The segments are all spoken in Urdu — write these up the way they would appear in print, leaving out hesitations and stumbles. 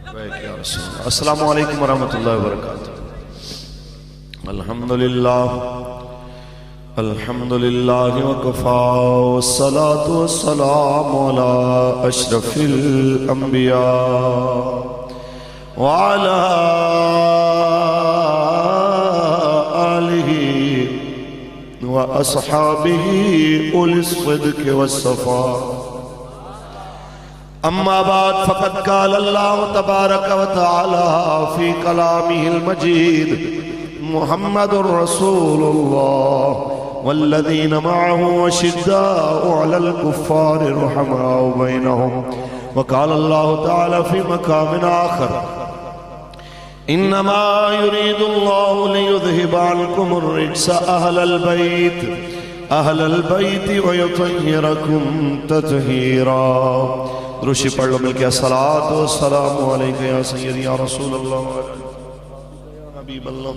السلام علیکم ورحمۃ اللہ وبرکاتہ۔ الحمدللہ وکفا والصلاة والسلام علی اشرف الانبیاء وعلی آلہ واصحابہ اولی الصدق والصفاء۔ اما بعد فقد قال اللہ تبارک و تعالی فی کلامہ المجید محمد رسول اللہ والذین معه اشداء علی الکفار رحماء بینہم۔ وقال اللہ تعالی فی مقام آخر انما يريد الله ليذهب عنكم الرجس اہل البیت ویطہرکم تطہیرا۔ دروشی پڑھ لو مل کے الصلاة والسلام علیکہ یا سیدی یا رسول اللہ یا حبیب اللہ۔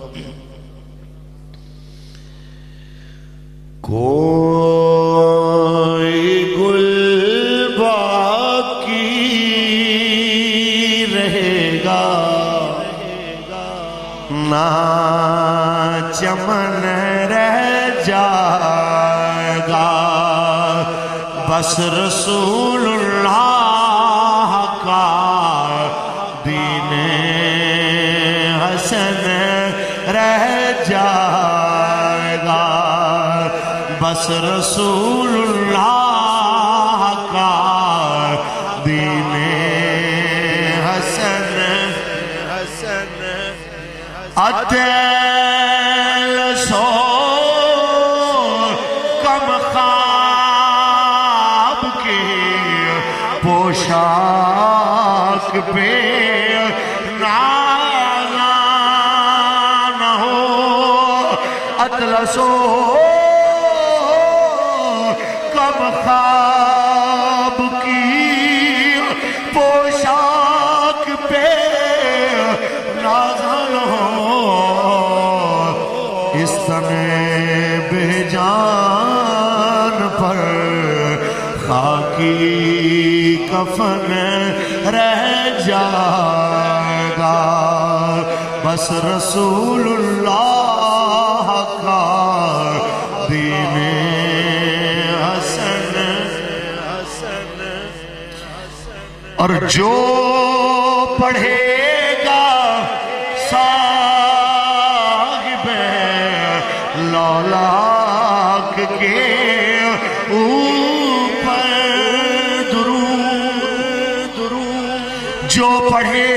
کوئی گل باقی رہے گا نہ چمن رہ جائے گا، بس رسول اللہ دین حسن رہ جائے گا، بس رسول اللہ کا دین حسن اتیل سو کم خواب کی پوشاک پہ نہ ہو، اطلسو کم خواب کی پوشاک پہ نازل ہو، اس تنے بے جان پر خاکی کفن رہ جائے گا، بس رسول اللہ کا دین حسن۔ اور جو پڑھے گا صاحب لولاک کے اوپر درود، جو پڑھے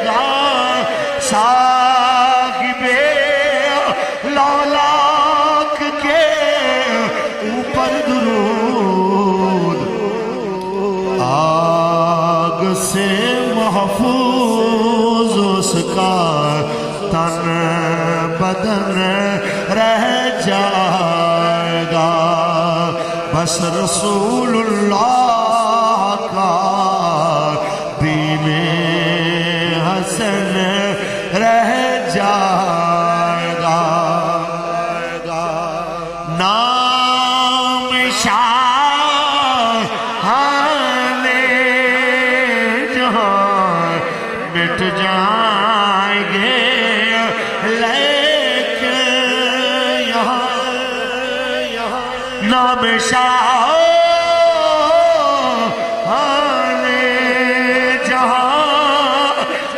گا صاحب لولاک کے اوپر درود، آگ سے محفوظ اس کا تن بدن رہ جائے گا، بس رسول اللہ کا دین حسن رہ جائے گا۔ نام شاہان جہاں مٹ جائیں گے، لیکن یہاں نام شاہان جہاں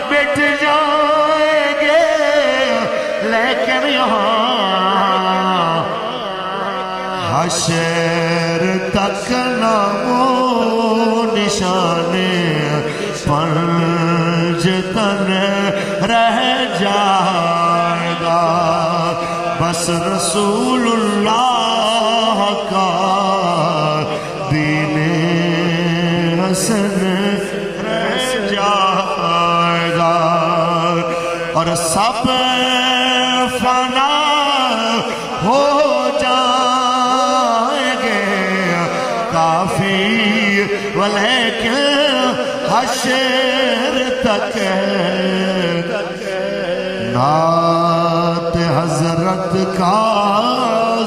مٹ جائیں گے، لیکن یہاں حشر تک نام و نشان پنجتن رہ جائے گا، بس رسول اللہ کا دین حسن رہ جائے گا، اور سب فنا ہو جائیں گے کافی، ولیکن حشر تک نعت حضرت کا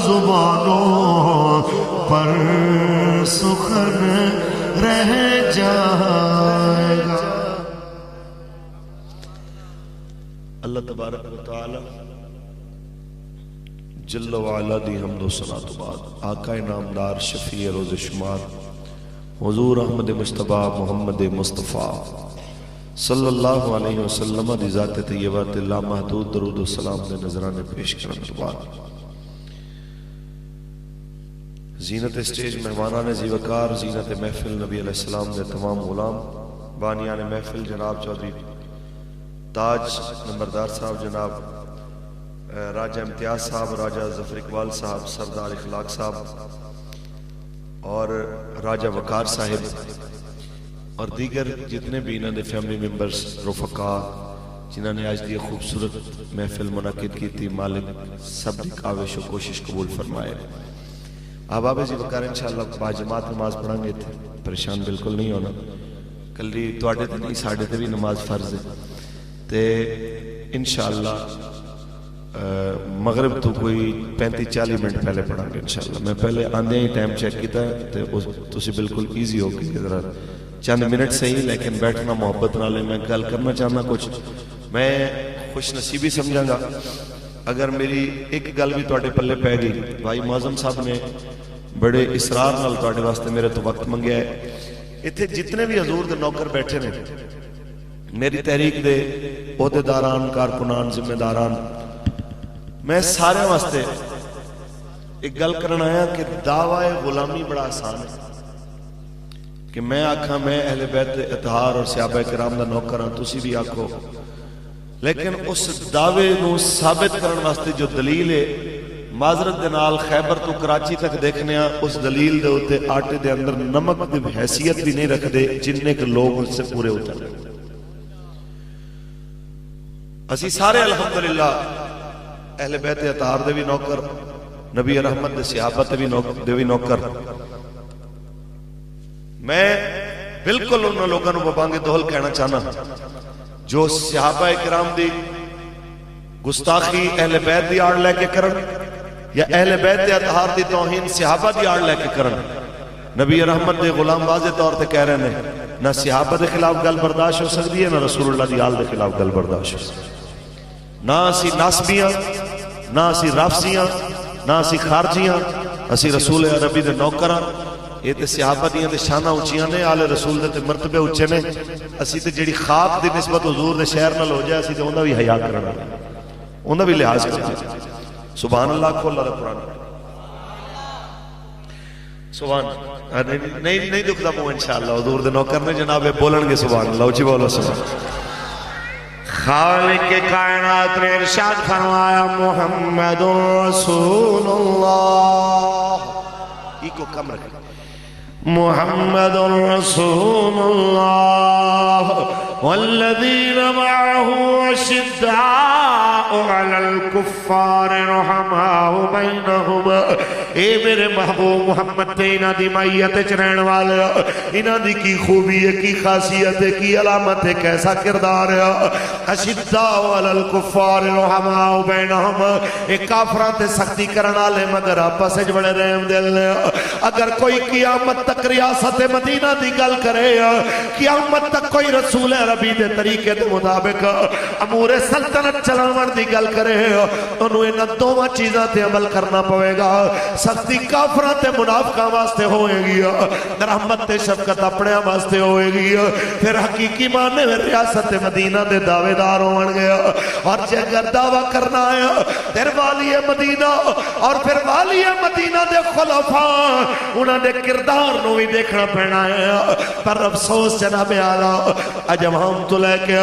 زبانوں پر سخن رہ جائے گا۔ اللہ تبارک و تعالی جل وعلا دی حمد و ثنا تو بعد آقا نامدار شفیع روز شمار حضور احمد مجتبی محمد مصطفیٰ صلی اللہ علیہ وسلم دی ذات طیبہ تے لامحدود درود و سلام دے نظرانے پیش کرنے تو بعد زینت اسٹیج مہمانان زیوکار، زینت محفل نبی علیہ السلام دے تمام غلام، بانیان محفل جناب چودھری تاج نمبردار صاحب، جناب راجہ امتیاز صاحب، راجہ ظفر اقبال صاحب، سردار اخلاق صاحب اور راجہ وقار صاحب اور دیگر جتنے بھی انہوں نے فیملی ممبرز رفقا جنہوں نے آج دی خوبصورت محفل منعقد کی تھی، مالک سب دی کاوش و کوشش قبول فرمائے۔ احباب جی وقار انشاءاللہ باجماعت نماز پڑھیں گے تھے، پریشان بالکل نہیں ہونا، کلی توڑے تھے نہیں ساڑھے تھے بھی نماز فرض ہے تے انشاءاللہ مغرب تو کوئی 35-40 منٹ پہلے پڑھیں گے انشاءاللہ۔ میں پہلے آندھے ہی ٹائم چیک کیتا ہے تو اسی بالکل ایزی ہو گئی ذرا چند منٹ سے ہی، لیکن بیٹھنا محبت نہ لے۔ میں گل کرنا چاہنا کچھ میں خوش نصیبی سمجھا گا اگر میری ایک گل بھی توڑے پلے پہ گئی۔ بھائی معظم صاحب نے بڑے اسرار نال توڑے واسطے میرے تو وقت منگیا ہے۔ اتھے جتنے بھی حضور دے نوکر بیٹھے نے، میری تحریک دے عہدیداران، کارکنان، ذمہ داران، میں سارے واسطے ایک گل کرنا آیا کہ دعوی غلامی بڑا آسان ہے کہ میں آکھا میں اہل بیت اطہار اور صحابہ کرام دا نوکر ہاں، تسی بھی آکھو، لیکن اس دعوے نو ثابت کرن واسطے جو دلیل ہے معذرت دے نال خیبر تو کراچی تک دیکھنے ہاں، اس دلیل دے ہوتے آٹے دے اندر نمک دی حیثیت بھی نہیں رکھ دے جننے کے لوگ اس سے پورے ہوتا ہے۔ اسی سارے الحمدللہ اہل بیت اطہار دے بھی نوکر، نبی رحمت دے صحابہ دے بھی نوکر۔ میں بالکل انہوں لوگوں نے ببانگے دہل کہنا چاہنا جو صحابہ کرام دی گستاخی اہل بیت دی آڑ لے کے کرن یا اہل بیت اطہار دی توہین صحابہ دی آڑ لے کے کرن، نبی رحمت دے غلام واضح طور تے کہہ رہے ہیں نہ صحابہ دے خلاف گل برداشت ہو سکتی ہے، نہ رسول اللہ دی آل دے خلاف گل برداشت ہو سکتی ہے۔ نہ اسی ناسبیاں، نہ اسی رافضیاں، نہ اسی خارجیاں، اسی رسول عربی دے نوکراں۔ یہ تے صحابہ دیاں دے شانہ اونچیاں نے، آل رسول دے مرتبے اونچے نے۔ اسی تے جڑی خاک دی نسبت حضور دے شہر نال ہو جائے، اسی تے انہاں بھی حیا کرنا، انہاں بھی لحاظ کرنا۔ سبحان اللہ کو اللہ دا قرآن سبحان نہیں دکھدا منہ انشاءاللہ حضور دے نوکر نے جناب بولن گے سبحان اللہ، اونچی بولو سبحان۔ خالق کائنات نے ارشاد فرمایا محمد رسول اللہ، ایک کو کم رکھیں، محمد رسول اللہ والذین معه اشداء علی الکفار رحماء بینہم۔ اے میرے محبوب محمد تے انہاں دی مائیت چرین والے، انہاں دی کی خوبی ہے، کی خاصیت ہے، کی علامت ہے، کیسا کردار ہے۔ اشداء علی الکفار رحماء بینہم، ایک کافران تے سختی کرنا لے مگر آپس سے بڑے رحم دل لے۔ اگر کوئی قیامت تک ریاست مدینہ دی گل کرے، قیامت تک کوئی رسول عربی دے طریقے دے مطابق امور سلطنت چلاون دی گل کرے، انہوں انہاں دوواں چیزاں تے عمل کرنا پوے گا۔ سختی کافراں تے منافقاں واسطے ہوئے گی، رحمت تے شفقت اپنے واسطے ہوئے گی، پھر حقیقی معنی میں ریاست مدینہ دے دعوے دار ہون گیا۔ اور جے اگر دعویٰ کرنا ہے پھر والی مدینہ اور پھر والی مدینہ دے خلفاء انہاں دے کردار نو بھی دیکھنا پینا ہے۔ پر افسوس جناب اعلیٰ اج ہم تو لے کے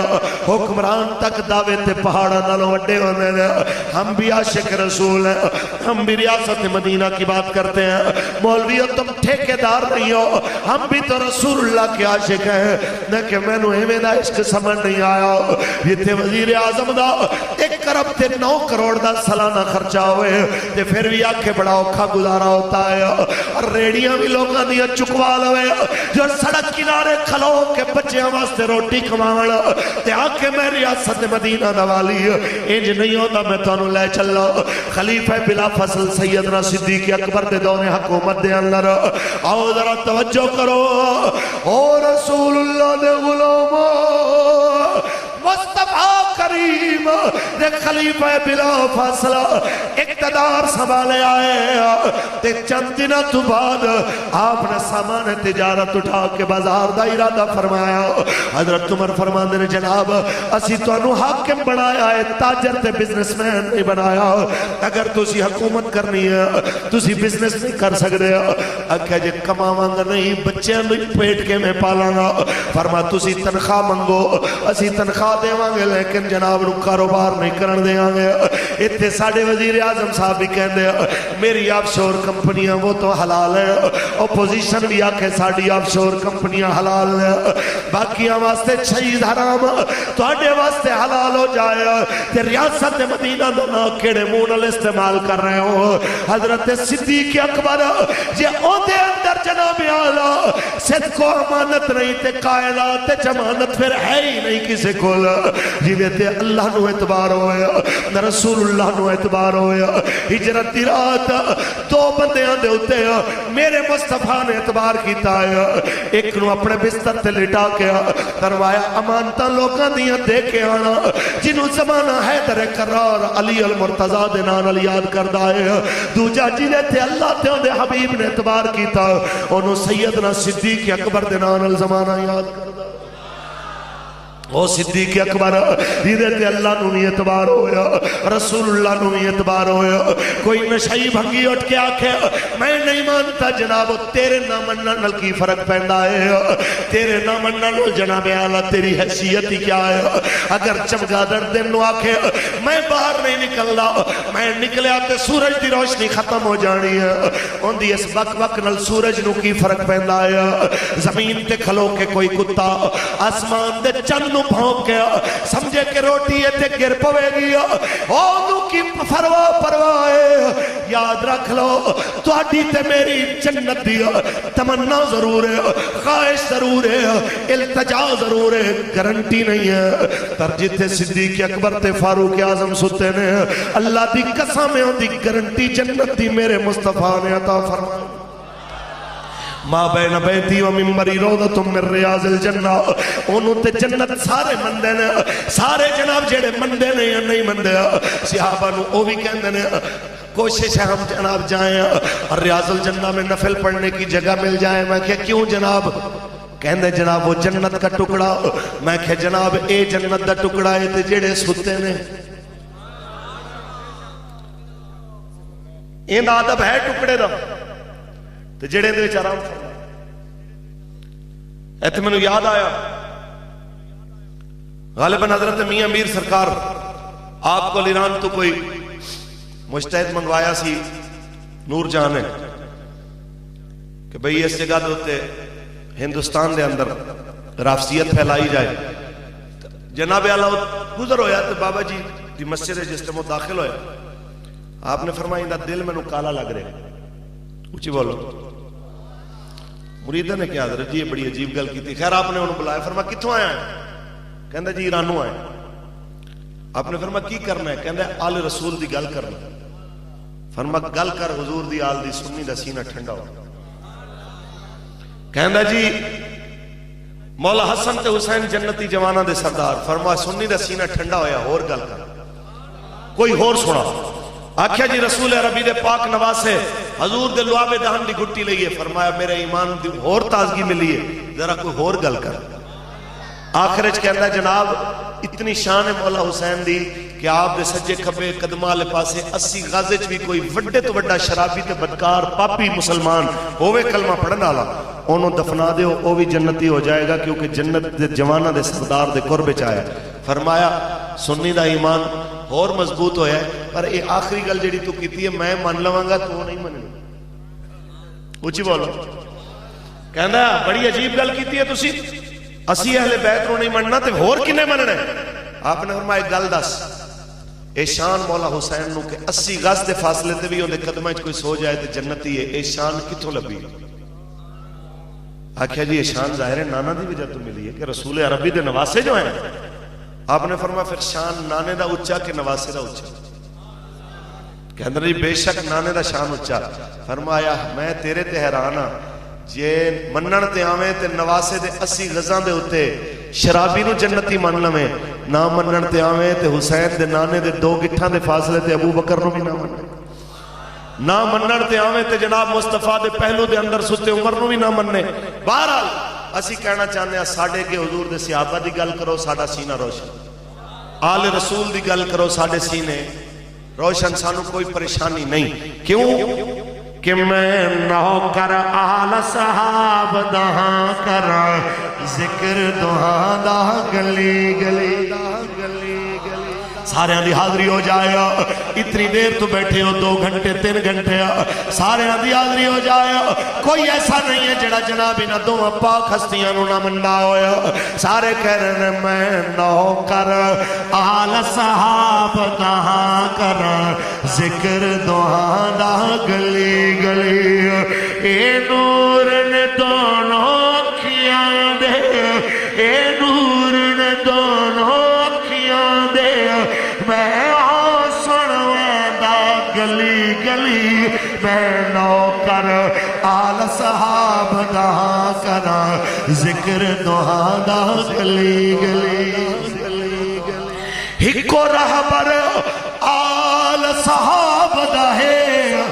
حکمران تک دعوے تے پہاڑا نالوں وڈے ہونے دے، ہم بھی عاشق رسول ہیں، ہم بھی ریاست مدینہ کی بات کرتے ہیں۔ مولویوں تم ٹھیکیدار نہیں ہو، ہم بھی تو رسول اللہ کے عاشق ہیں، لیکن میں نو ایویں دا عشق سمجھ نہیں آیا۔ یہ تھے وزیر اعظم دا 1 ارب تے 9 کروڑ دا سالانہ خرچہ ہوئے تے پھر بھی آکھے بڑا اوکھا گزارا ہوتا ہے۔ اور ریڑیاں بھی لوگاں دیا چکوا لوے، جو سڑک کنارے کھلو کے بچیاں واسطے روٹی کماون تے آکے میں ریاست مدینہ دا والی انج نہیں ہوتا میں تانوں لے چلا خلیفہ بلا فصل سیدنا صدیق اکبر دے دور حکومت دے اندر آؤ ذرا توجہ کرو او رسول اللہ دے غلامو مصطفیٰ کریم دے خلیفہ بلا فاصلہ اقتدار سنبھالے آئے تے چند دنوں تو بعد آپ نے سامان تجارت اٹھا کے بازار دا ارادہ فرمایا۔ حضرت عمر فرماندے نے جناب اسی تو انو حاکم بنایا ہے تاجر تے بزنس مین نہیں بنایا، اگر تسی حکومت کرنی ہے تسی بزنس نہیں کر سکتے اکھا جے کماوانگا نہیں بچے پیٹ کے میں پالانا، فرما تسی تنخواہ منگو اسی تنخواہ دے وانگے لیکن جناب نو کاروبار نہیں کرن دے آنگے۔ اتنے ساڑھے وزیر اعظم صاحب بھی کہندے میری آف شور کمپنیاں وہ تو حلال ہے، اپوزیشن بھی آکے ساڑھی آف شور کمپنیاں حلال ہے، باقیاں واسطے شہید حرام تو اڈے واسطے حلال ہو جائے تے ریاست مدینہ دنا کیڑے مونل استعمال کر رہے ہو۔ حضرت صدیق اکبر جے او دے اندر جناب اعلیٰ صدق و امانت نہیں تے قائلات جمانت پھر ہے ہی نہیں کسی کھول جیوے تے اللہ نو اعتبار ہویا نہ رسول اللہ نو اعتبار ہویا۔ ہجرت دی رات دو بندیاں دے ہوتے میرے مصطفیٰ نے اعتبار کیتا ہے، ایک نو اپنے بستر تے لٹا کے کروایا امانتاں لوگاں دیاں دے کے آنا جنہوں زمانہ حیدر کرار علی المرتضیٰ دے نان علی یاد کردہ ہے، دوجہ جنہیں تے اللہ تے دے حبیب نے اعتبار کیتا انہوں سیدنا صدیق اکبر دے نان الزمانہ یاد کردہ او صدیق اکبر دیدے تے اللہ نو نہیں اعتبار ہویا رسول اللہ نو نہیں اعتبار ہویا۔ کوئی نشائی بھنگی اٹھ کے آکھے میں نہیں مانتا جناب تیرے نہ مننا نل کی فرق پہندا ہے، تیرے نہ مننا نل جناب اعلیٰ تیری حیثیت ہی کیا ہے۔ اگر چمگادڑ دن نو آکھے میں باہر نہیں نکلنا میں نکلیا تے سورج دی روشنی ختم ہو جانی ہے، ان دی اس بک بک نل سورج نو کی فرق پہندا ہے۔ زمین تے کھلو کے کوئی کتا آسمان دے چند نو بھونک گیا سمجھے کہ روٹی تے گر پوے گیا اونو کی پرواہ یاد رکھ لو تو اڈی تے میری جنت دیا تمنا ضرور ہے خواہش ضرور ہے التجا ضرور ہے گارنٹی نہیں ہے۔ ترجیح تے صدیق اکبر تے فاروق اعظم ستے نے اللہ دی قسم ہے دی گارنٹی جنت دی میرے مصطفیٰ نے عطا فرمائی۔ ماں بین بیتی و ممبری روضتم من ریاض الجنہ انہوں تے جنت سارے مندے نے سارے جناب جیڑے مندے نے یا نہیں مندے صحابہ نو او بھی کہندے نے کوشش ہے ہم جناب جائیں اور ریاض الجنہ میں نفل پڑھنے کی جگہ مل جائے۔ میں کہ کیوں جناب کہندے جناب وہ جنت کا ٹکڑا میں کہ جناب اے جنت دا ٹکڑا ہے تے جیڑے ستے نے این آدب ہے ٹکڑے دا تو جڑے دے وچ آرام فرما۔ ایتھے میں یاد آیا غالباً حضرت میاں امیر سرکار آپ کو ایران تو کوئی مجتہد منگوایا سی نور جہاں نے کہ بھئی اس جگہ دوتے ہندوستان دے اندر رافضیت پھیلائی جائے۔ جناب اعلیٰ گزر ہویا تو بابا جی دی مسجد جس سے وہ داخل ہویا آپ نے فرمایا اندہ دل میں نو کالا لگ رہے اچھی بولو مریدہ نے کیا حضرت جی یہ بڑی عجیب گل کی تھی۔ خیر آپ نے انہوں بلایا فرما کتوں آیا ہے کہندہ جی ایرانوں آئے۔ آپ نے فرما کی کرنا ہے کہندہ آل رسول دی گل کرنا فرما گل کر حضور دی آل دی سنی دا سینہ ٹھنڈا ہو۔ کہندہ جی مولا حسن تے حسین جنتی جوانہ دے سردار فرما سنی دا سینہ ٹھنڈا ہویا اور گل کر کوئی اور سنا آکھیا جی رسول عربی دے پاک نواسے حضور دے لعاب دہن دی گھٹی لئیے فرمایا میرے ایمان دی اور تازگی ملیے ذرا کوئی اور گل کر۔ آخرج کہندہ جناب اتنی شان مولا حسین دی کہ آپ دے سجے کھبے قدمہ لے پاسے 80 غازج بھی کوئی وڈے تو وڈا شرابی تے بدکار پاپی مسلمان ہوئے کلمہ پڑھن آلا انہوں دفنا دے وہ بھی جنتی ہو جائے گا کیونکہ جنت دے جوانہ دے سردار دے قربے چاہے۔ فرمایا سنی دا ایمان اور مضبوط ہویا ہے پر اے آخری گل جڑی تو کیتی ہے میں مان لواں گا تو نہیں مننی اچھی بولو کہندا بڑی عجیب گل کیتی ہے تسی اسی اہل بیت نو نہیں مننا تے ہور کنے مننا ہے۔ آپ نے فرمایا گل دس اے شان مولا حسین نو کہ 80 گز دے فاصلے تے بھی اندے قدمہ کوئی سو جائے تے جنتی ہے. اے شان کتوں لبی؟ آکھیا جی اے شان ظاہر ہے نانا دی وجہ تو ملی ہے کہ رسول عربی دے نواسے جو ہیں. آپ نے فرمایا پھر شان نانے دا اچا کہ نواسے دا اچا؟ کہندے جی بے شک نانے دا شان اچا. فرمایا میں تیرے تے حیران ہاں جے منن تے آویں تے نواسے دے 80 گزاں دے اوتے شرابی نو جنتی من لویں، نہ منن تے آویں تے حسین دے نانے دے 2 گٹھاں دے فاصلے تے ابو بکر نو بھی نہ منن، نہ منن تے آویں تے جناب مصطفیٰ دے پہلو دے اندر ستے عمر نو بھی نہ مننے. بہرحال اسی کہنا چاہنے ہیں ساڑھے کے حضور دے صحابہ دی گل کرو ساڑھا سینہ روشن، آل رسول دی گل کرو ساڑھے سینے روشن، سانو کوئی پریشانی نہیں. کیوں کہ میں نوکر آل صحاب دہاں کر ذکر دہاں دا گلی گلی سارے دی حاضری ہو جائے. اتنی دیر تو بیٹھے ہو 2 گھنٹے 3 گھنٹے سارے دی حاضری ہو جائے. کوئی ایسا نہیں ہے جڑا جناب انہاں دو پاک ہستیاں نو نہ مننا ہویا. سارے کہہ رہے ہیں میں نوکر آل صحاب دہاں کر ذکر دہاں دا گلی گلی. اے نور نے دونوں اکھیاں دے، اے نور نے دونوں اکھیاں دے، میں آسن ویندہ گلی گلی. میں نوکر آل صحاب دہاں کرا ذکر دہاں دا گلی گلی. ہکو رہبر آل صحاب دا ہے،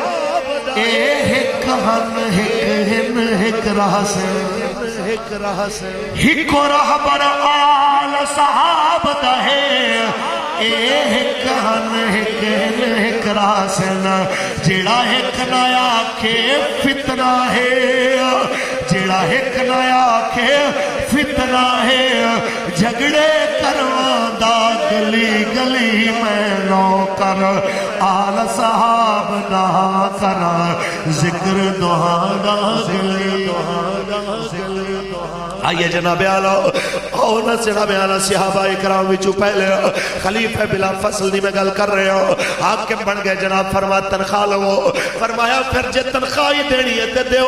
اے ہک ہن ہک ہن ہک رہ سے ہکو رہبر آل صحاب دا ہے، اے ہک ہن ہک ہن ہک رہ سے. جیڑا ہک نہ آکھے فتنہ ہے، جیڑا ہک نہ آکھے فتنہ ہے، جھگڑے کروان دا گلی گلی. میں نوکر آل صحاب دہاں کرا ذکر دہاں دا گلی. آئیے جناب آلہ اور نہ جناب آلہ صحابہ اکرام وچو پہلے خلیفہ بلا فصل دی میں گل کر رہے ہو. حاکم بن گئے جناب. فرما تنخواہ لو. فرمایا پھر جے تنخواہ ہی دینی ہے تے دیو.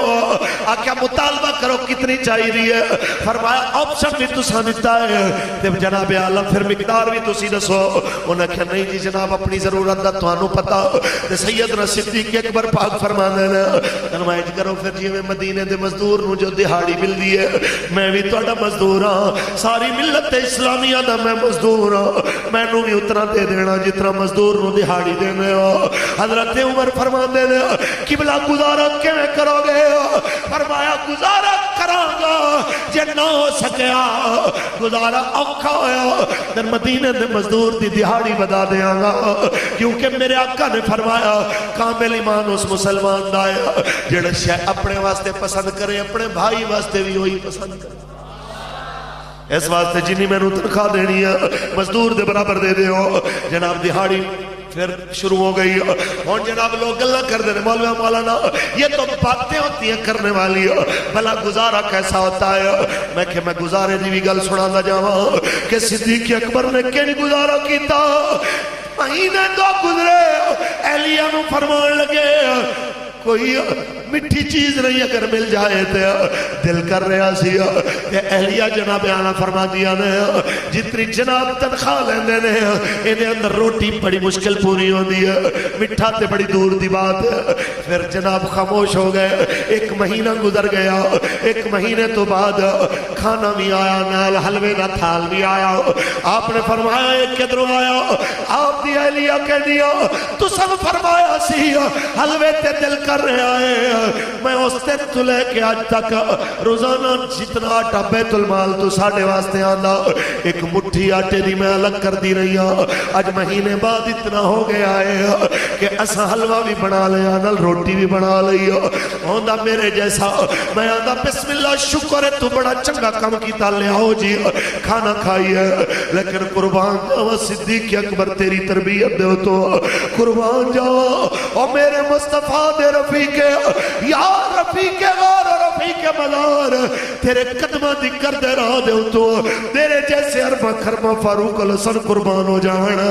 آکھیا مطالبہ کرو کتنی چاہی رہی ہے. فرمایا آپشن بھی تساں دیتا ہے تے جناب آلہ پھر مقدار بھی تسی دسو. انہاں کہا نہیں جی جناب اپنی ضرورت دا توانو پتا. تے سیدنا صدیق اکبر پاک فرما دینا فرمائج کرو پھر جی میں مدینے دے مزدور نو جو دہاڑی مل دی ہے میں بھی توڑا مزدور ہاں. ساری ملت اسلامیہ دا میں مزدور ہاں. میں نو بھی اتنا دے دینا جتنا مزدور نو دہاڑی دینے ہو. حضرت عمر فرما دینا قبلہ گزارا کیویں کرو گے؟ فرمایا گزارا کرانگا جے نہ ہو سکیا گزارا اوکھا ہویا در مدینے دے مزدور دی دہاڑی بدا دیاں گا. کیونکہ میرے آقا نے فرمایا کامل ایمان اس مسلمان دایا جڑا شے اپنے واسطے پسند کرے اپنے بھائی واسطے بھی وہی پسند کرے. اس واسطے جنہی میں نو تنخواہ دینی ہے مزدور دے برابر دے دے ہو. جناب دہاڑی پھر شروع ہو گئی اور جناب لوگ اللہ کر دینے مولوی مولانا یہ تو باتیں ہوتی ہیں کرنے والی. بھلا گزارا کیسا ہوتا ہے؟ میں گزارے دی بھی گل سنا جاواں کہ صدیق اکبر نے کہیں گزارا کیتا. مہینے 2 گزرے اہلیہ نو فرمان لگے کوئی مٹھی چیز نہیں اگر مل جائے تے دل کر رہا سی. اہلیہ جناب آنا فرما دیا نے جتنی جناب تنخواہ لیندے نے انہیں اندر روٹی بڑی مشکل پوری ہو دی ہے. مٹھا تے بڑی دور دی بات ہے. پھر جناب خاموش ہو گئے. 1 مہینہ گزر گیا. 1 مہینے تو بعد کھانا بھی آیا نال حلوے نہ تھال بھی آیا. آپ نے فرمایا ایک کدروں آیا. آپ دی اہلیہ کہہ دیا تو سب فرمایا سی حلوے تے دل کر رہا ہے. میں اس دن تو لے کے آج تک روزانہ جتنا آٹا بیت المال تو ساڑھے واسطے آنا 1 مٹھی آٹے دی میں الگ کر دی رہی ہوں. آج مہینے بعد اتنا ہو گیا ہے کہ ایسا حلوہ بھی بنا لیا نل روٹی بھی بنا لئی ہوندہ میرے جیسا. میں آدھا بسم اللہ شکر ہے تو بڑا چنگا کام کیتا لے آؤ جی کھانا کھائی ہے. لیکن قربان جاؤ صدیق اکبر تیری تربیت دے تو قربان جاؤ اور میرے مصطفیٰ دے رفیق یا رفیق غار رفیق پئی کے مزار تیرے قدمہ دی کردے راہ دے تو میرے جیسے اربا خربا فاروق الحسن قربان ہو جانا.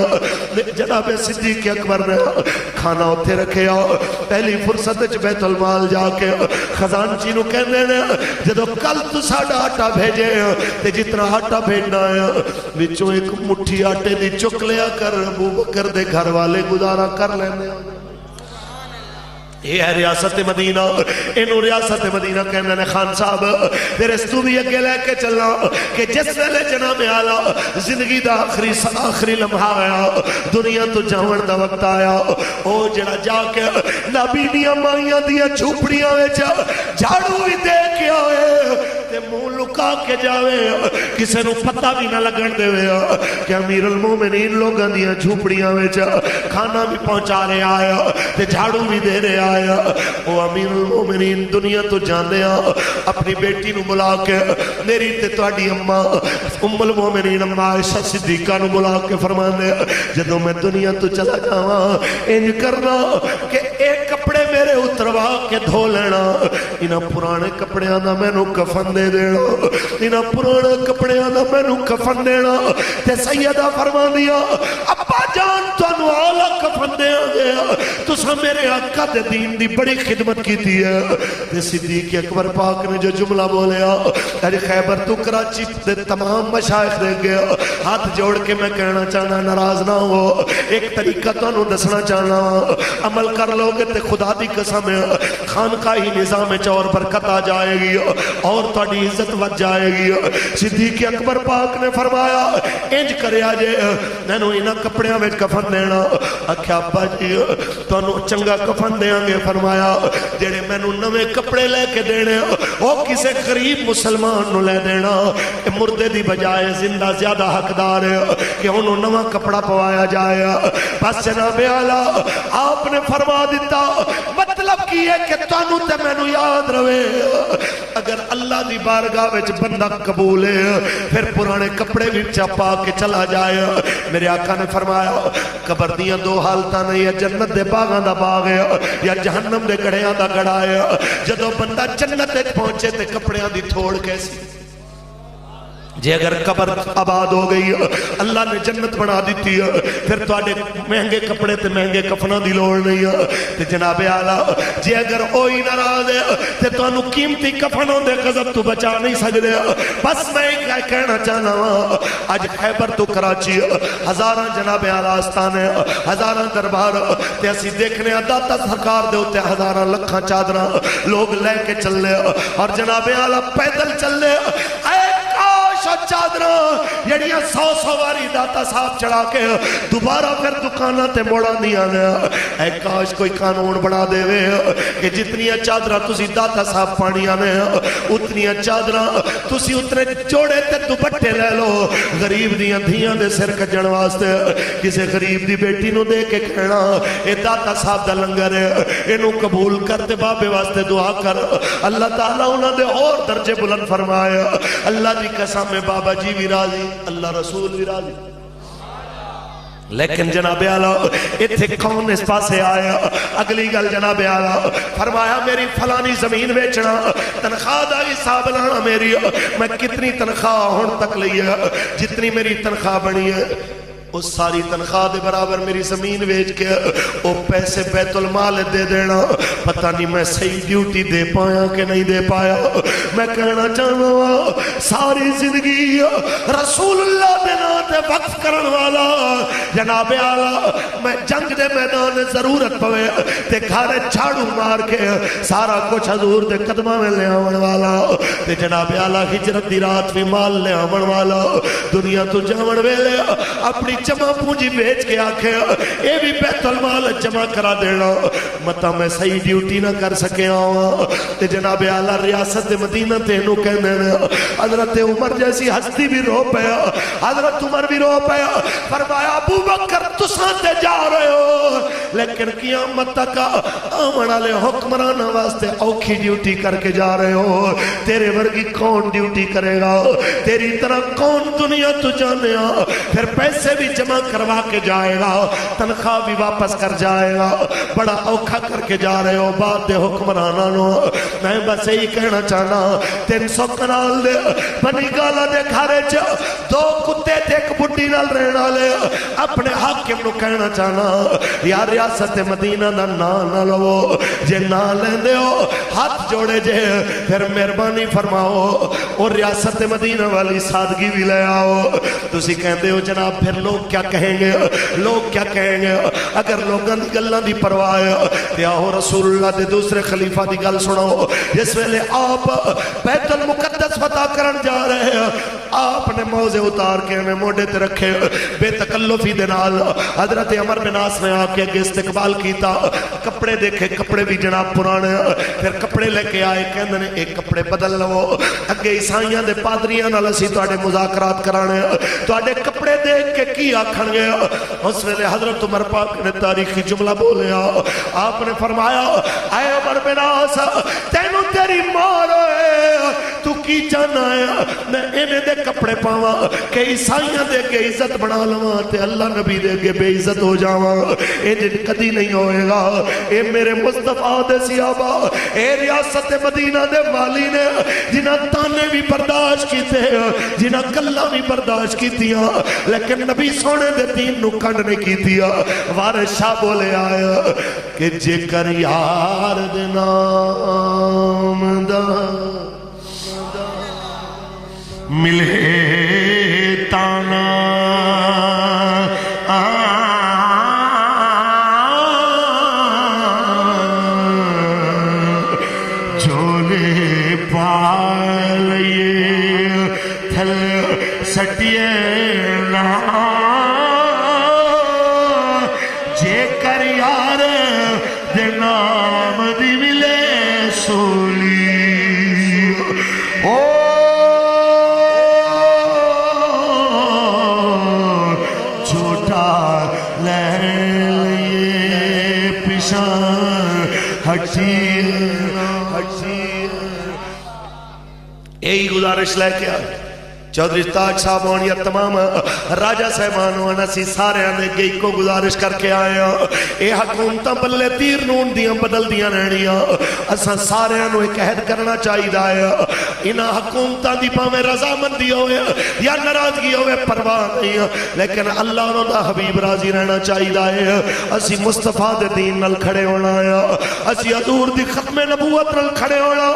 جناب صدیق اکبر نے کھانا اتھے رکھیا. پہلی فرصت بیت المال جا کے خزانچی نو کہنے نے جدو کل تو ساڑھا آٹا بھیجے تے جتنا آٹا بھیجنا ہے بچوں ایک مٹھی آٹے دی چک لیا کر ابو بکر دے گھر والے گزارا کر لینے. یہ ہے ریاست مدینہ. انہوں ریاست مدینہ کہنے نے خان صاحب تیرے ستو بھی اگے لے کے چلنا کہ جس ویلے جناب اعلیٰ زندگی دا آخری لمحہ آیا, دنیا تو جاون دا وقت آیا, او جڑا جا کے نبی دیاں مائیاں دیاں جھوپڑیاں ویچا جھاڑو بھی دے کے آئے تے منہ لکا کے جاوے کسے نو پتہ بھی نہ لگن دے وے کہ امیر المومنین لوگاں دیاں جھوپڑیاں ویچا کھانا بھی پہنچا رہے آیا تے جھاڑو بھی دے رہے آیا. وہ امیر المومنین دنیا تو جاندے اپنی بیٹی نو بلا کے میری تے تواڈی اماں ام المومنین اماں عائشہ صدیقہ نو بلا کے فرماندے جدوں میں دنیا تو چلا جاواں انج کرنا کہ ایک کپڑے میرے اتروا کے دھو لینا, انہاں پرانے کپڑیاں دا مینوں کفن دے دینا, انہاں پرانے کپڑیاں دا مینوں کفن دینا. تے سیدہ فرماندیاں ابا جان تانوں اعلی کفن دیاں گے تساں میرے آقا دے دین دی بڑی خدمت کی تھی ہے. تے صدیق اکبر پاک نے جو جملہ بولیا اے خیبر تو کراچی دے تمام مشائخ دے گیا ہاتھ جوڑ کے میں کہنا چاہنا ناراض نہ ہو, ایک طریقہ تو انہوں دسنا چاہنا عمل کر لو گے تے خدا دی قسم خانقاہی نظام چور برکت آ جائے گی اور تہاڈی عزت ود جائے گی. صدیق اکبر پاک نے فرمایا انج کریا جے مینوں انہاں کپڑیاں وچ کفن دینا. آکھیا ابا جی تانوں چنگا کفن دیاں گے. فرمایا جڑے مینوں نویں کپڑے لے کے دینے او کسے غریب مسلمان نو لے دینا, مردے دی بجائے زندہ زیادہ حقدار ہے کہ انہوں نواں کپڑا پوایا جائے. بس جناب اعلیٰ آپ نے فرما دیتا مطلب کی ہے کہ تانوں تے مینوں یاد رہے اگر اللہ دی بارگاہ وچ بندہ قبول ہے پھر پرانے کپڑے بھی چپا کے چلا جائے. میرے آقا نے فرمایا قبر دیاں دو حالتاں نہیں ہے, جنت دے باغاں دا باغ ہے یا جہنم دے گڑیاں دا گڑا ہے. جدو بندہ جنت تک پہنچے تے کپڑیاں دی تھوڑ کیسی جی اگر قبر آباد ہو گئی اللہ نے جنت بنا دیتی ہے پھر تو آڈے مہنگے کپڑے تے مہنگے کفنہ دی لوڑ نہیں ہے. تے جناب اعلیٰ جی اگر اوہی ناراض ہے تے تو انہوں قیمتی کفنوں دے غضب تو بچا نہیں سکتے. بس میں ایک کہنا چاہنا ہوں آج خیبر تو کراچی ہزاراں جناب اعلیٰ آستانے ہزاراں دربار تے اسی دیکھنے داتا سرکار دے ہوتے ہزاراں لکھاں چادراں لوگ لے کے چل لے اور جناب اعلیٰ پیدل چل لے. چادرہ جڑیاں 100 واری داتا صاحب چڑھا کے دوبارہ پھر دکانہ تے موڑا نہیں آنے. اے کاش کوئی قانون بنا دے وے کہ جتنی چادرہ تسی داتا صاحب پانی آنے اتنی چادرہ تسی اتنے جوڑے تے دوپٹے لے لو غریب دیاں دھیاں دے سر کجن واسطے. کسے غریب دی بیٹی نو دے کے کہنا اے داتا صاحب دا لنگر ہے انہوں قبول کرتے بابے واسطے دعا کر اللہ تعالیٰ انہوں دے اور درجے بلند فرمائے. اللہ دی قسم میں بابا جی بھی راضی اللہ رسول بھی راضی. لیکن جناب اعلیٰ اتھے کون اس پاسے آیا اگلی گل جناب اعلیٰ فرمایا میری فلانی زمین بیچنا تنخواہ دا حساب لانا میری میں کتنی تنخواہ ہون تک لئی ہے جتنی میری تنخواہ بنی ہے اس ساری تنخواہ دے برابر میری زمین بیچ کے وہ پیسے بیت المال دے دینا. پتہ نہیں میں صحیح ڈیوٹی دے پایا کہ نہیں دے پایا. میں کہنا چاہنا ہوں ساری زندگی رسول اللہ دے نا تے وقف کرن والا جناب اعلیٰ میں جنگ دے میدان ضرورت پوے تے گھارے چھاڑو مار کے سارا کچھ حضور دے قدمہ میں لے آون والا تے جناب اعلیٰ ہجرت دی رات بھی مال لے آون والا دنیا تو جاون ویلے اپنی جمع پونجی بیچ کے آکھے اے بھی بیت المال جمع کرا دینا. مطا میں صحیح ڈیوٹی نہ کر سکے آؤں تے جناب اعلیٰ ریاست مدینہ تینوں کہنے حضرت عمر جیسی ہستی بھی رو پیا حضرت عمر بھی رو پیا. فرمایا ابو بکر تساں تے جا رہے ہو لیکن قیامت تک آمن والے حکمرانہ واسطے اوکھی ڈیوٹی کر کے جا رہے ہو. تیرے ورگی کون ڈیوٹی کرے گا تیری طرح کون دنیا تو جانے پھر پیسے بھی جمع کروا کے جائے گا تنخواہ بھی واپس کر جائے گا. بڑا اوکھا کر کے جا رہے ہو. ہو بعد دے حکمراناں نو میں بس یہی کہنا چاہنا 300 کنال دے بنی گالا دے گھر چ 2 کتے تے ایک بڈی نال رہن والے اپنے حاکم نو کہنا چاہنا یا ریاست مدینہ دا نام نہ لو جے نام لیندے ہو ہاتھ جوڑے جے پھر مہربانی فرماؤ اور ریاست مدینہ والی سادگی بھی لے آؤ تسی کہندے ہو جناب پھر لوگ کیا کہیں گے لوگ کیا کہیں گے اگر لوگاں دی گلاں دی پرواہ ہے تے آؤ رسول اللہ دے دوسرے خلیفہ دی گل سنو جس ویلے آپ بیت المقدس فتح کرن جا رہے ہیں آپ نے موزے اتار کے ہمیں موڑے تے رکھے بے تکلفی دے نال حضرت عمر بن عاص نے آ کے اگے استقبال کیتا کپڑے دیکھے کپڑے بھی جناب پرانے پھر کپڑے لے کے آئے کہندے نے ایک کپڑے بدل لو اگے عیسائیاں دے پادریاں نال اسی تواڈے مذاکرات کرانے تواڈے کپڑے دیکھ کے کی آکھن گے اس ویلے حضرت عمر پاک نے تاریخی جملہ بولیا آپ نے فرمایا اے عمر بن عاص تینوں تیری مار ہوئے تو کی چاہنا ہے میں انہیں دے کپڑے پاواں کہ عیسائیاں دے کے عزت بنا لواں تے اللہ نبی دے کے بے عزت ہو جاواں اے دن کدی نہیں ہوئے گا اے میرے مصطفیٰ دے صحابہ اے ریاست مدینہ دے والی نے جنہ تانے بھی برداشت کیتے جنہ گلاں بھی برداشت کیتیاں لیکن نبی سونے دے دین نو کنڈ نہیں کیتیا وارث شاہ بولے آیا کہ جے کر یار دے نام دا ملے تانا جولے پالئے تھل سٹیے نا جے کر یار دے نام دی ملے سولی یہی گزارش لے کے آئے چودھری تاج صاحب ہون یا تمام راجہ صاحبان ہون اسی سارے آنے گئی کو گزارش کر کے آئے اے حکومتاں بلے تیر نون دیاں بدل دیاں رہنیاں اساں سارے آنو ایک عہد کرنا چاہی دائے انہاں حکومتاں دی پاں میں رضا مندی ہوئے یا ناراضگی ہوئے پرواہ نہیں لیکن اللہ انہوں دا حبیب راضی رہنا چاہی دائے اسی مصطفیٰ دے دین نل کھڑے ہونا ہے اسی حضور دی ختم نبوت نل کھڑے ہونا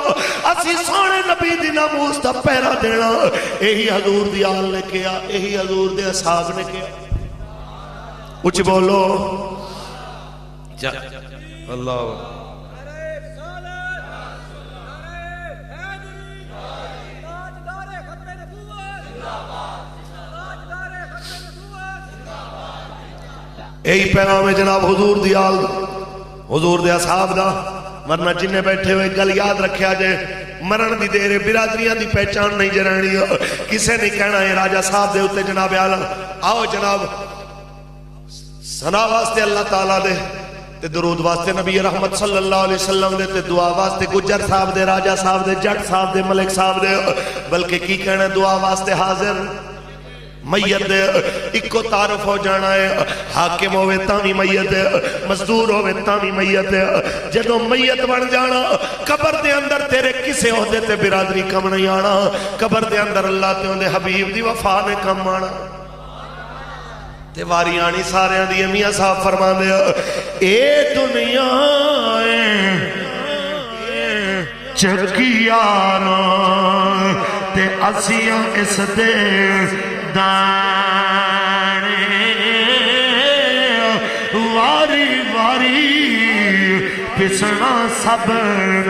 اسی سونے نبی دی ناموس دا پہرا دینا یہی حضور دی آل نے کیا یہی حضور دے اصحاب نے کیا کچھ بولو اللہ یہی پیغام ہے جناب حضور دی آل حضور دے اصحاب دا ورنہ جنہیں بیٹھے ہوئے گل یاد رکھیا جائے مرن دی دیرے برادریاں دی پہچان نہیں جرانی کسے نہیں کہنا ہے راجہ صاحب دے ہوتے جناب عالم آؤ جناب سنا واسطے اللہ تعالیٰ دے تے درود واسطے نبی رحمت صلی اللہ علیہ وسلم دے تے دعا واسطے گجر صاحب دے راجہ صاحب دے جٹ صاحب دے ملک صاحب دے بلکہ کی کہنا دعا واسطے حاضر میت دے اکو تعارف ہو جانا ہے حاکم ہوئے تامی میت ہے مزدور ہوئے تامی میت ہے جدو میت بن جانا قبر دے اندر تیرے کسے عہدے تے برادری کم نہیں آنا قبر دے اندر اللہ تے اندے حبیب دی وفا نے کم آنا تے واری آنی سارے دی میاں صاحب فرما دے اے دنیا چکیاراں تے اسیاں اس دے دانے واری واری پسنا صبر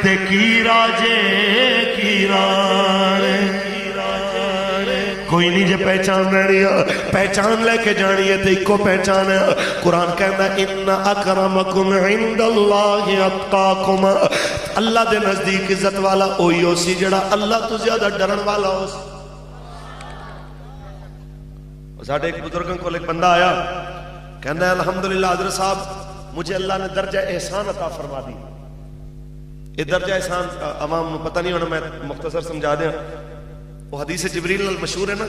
تے کی راجے کی رانے کوئی نہیں جے پہچان رہنی ہے پہچان لے کے جانی ہے تے کو پہچان ہے قرآن کہنا ان اکرمکم عند اللہ اتقاکم اللہ دے نزدیک عزت والا اوہی ہو سی جڑا اللہ تو زیادہ ڈرن والا ہو سی ساڑھے ایک بزرگوں کو ایک بندہ آیا کہنا ہے الحمدللہ حضرت صاحب مجھے اللہ نے درجہ احسان عطا فرما دی یہ درجہ احسان عوام پتہ نہیں ہونا میں مختصر سمجھا دیا وہ حدیث جبریل المشہور ہے نا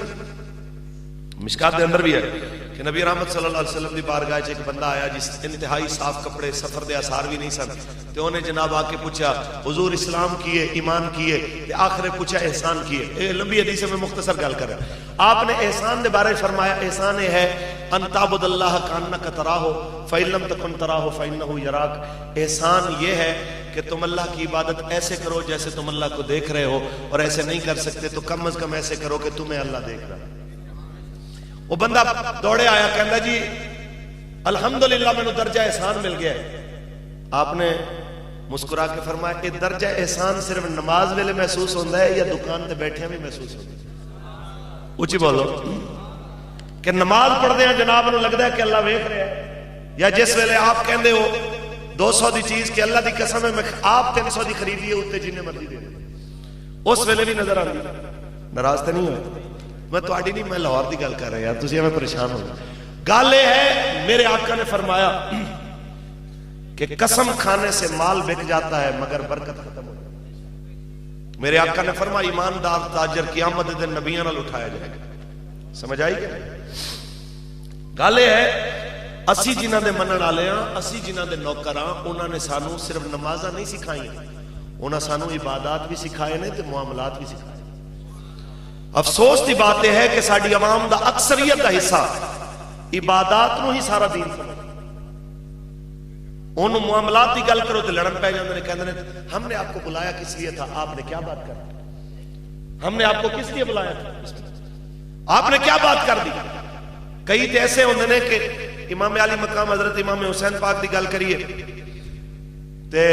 مشکات دے اندر بھی ہے کہ نبی رحمت صلی اللہ علیہ وسلم دی بارگاہ چ ایک بندہ آیا جس انتہائی صاف کپڑے، سفر دے آثار بھی نہیں سن، تے انہیں جناب آ کے پوچھا حضور اسلام کیے، ایمان کیے، تے آخر پوچھا احسان کیے. اے لمبی حدیث میں مختصر گل کر رہا. آپ نے احسان دے بارے فرمایا احسان یہ ہے ان تعبد اللہ کانک تراہ فإن لم تکن تراہ فإنہ یراک. احسان یہ ہے کہ تم اللہ کی عبادت ایسے کرو جیسے تم اللہ کو دیکھ رہے ہو، اور ایسے نہیں کر سکتے تو کم از کم ایسے کرو کہ تمہیں اللہ دیکھ رہا ہے. وہ بندہ دوڑے آیا کہندا جی الحمدللہ میں نے درجہ احسان مل گیا ہے. آپ نے مسکرا کے فرمایا کہ درجہ احسان صرف نماز ویلے محسوس ہوتا ہے یا دکان تے بیٹھے بھی محسوس ہوتا ہے؟ اچھی بولو. کہ نماز پڑھدے ہیں جناب نو لگدا ہے کہ اللہ ویکھ رہا ہے، یا جس ویلے آپ کہندے ہو 200 دی چیز کہ اللہ دی قسم ہے میں آپ 300 دی خریدی ہے اوتے جننے مرضی دے دے، اس ویلے بھی نظر آندی. ناراض تے نہیں ہوئے؟ میں تہاڈی نہیں، میں لاہور دی گل کر رہا یار، تسی ہمیں پریشان ہو. گل یہ ہے میرے آقا نے فرمایا کہ قسم کھانے سے مال بک جاتا ہے مگر برکت ختم ہو جاتی ہے. میرے آقا نے فرمایا ایماندار تاجر قیامت دن نبیوں نال اٹھایا جائے گا. سمجھ آئی کہ گل یہ ہے اسی جنہاں دے منن والے ہاں، اسی جنہاں دے نوکر ہاں، انہاں نے سانو صرف نمازاں نہیں سکھائیں، انہاں سانو عبادات بھی سکھائے نے تے معاملات بھی سکھائے. افسوس دی بات یہ ہے کہ ساری عوام دا اکثریت دا حصہ عبادات نو ہی سارا دین سمجھ، انہوں معاملات دی گل کرو تو لڑن پہ جاندے نے، کہندے نے ہم نے آپ کو بلایا کس لیے تھا، آپ نے کیا بات کر دی؟ ہم نے آپ کو کس لیے بلایا تھا، آپ نے کیا بات کر دی؟ کئی تے ایسے ہوندے نے کہ امام علی مقام حضرت امام حسین پاک دی گل کریے تے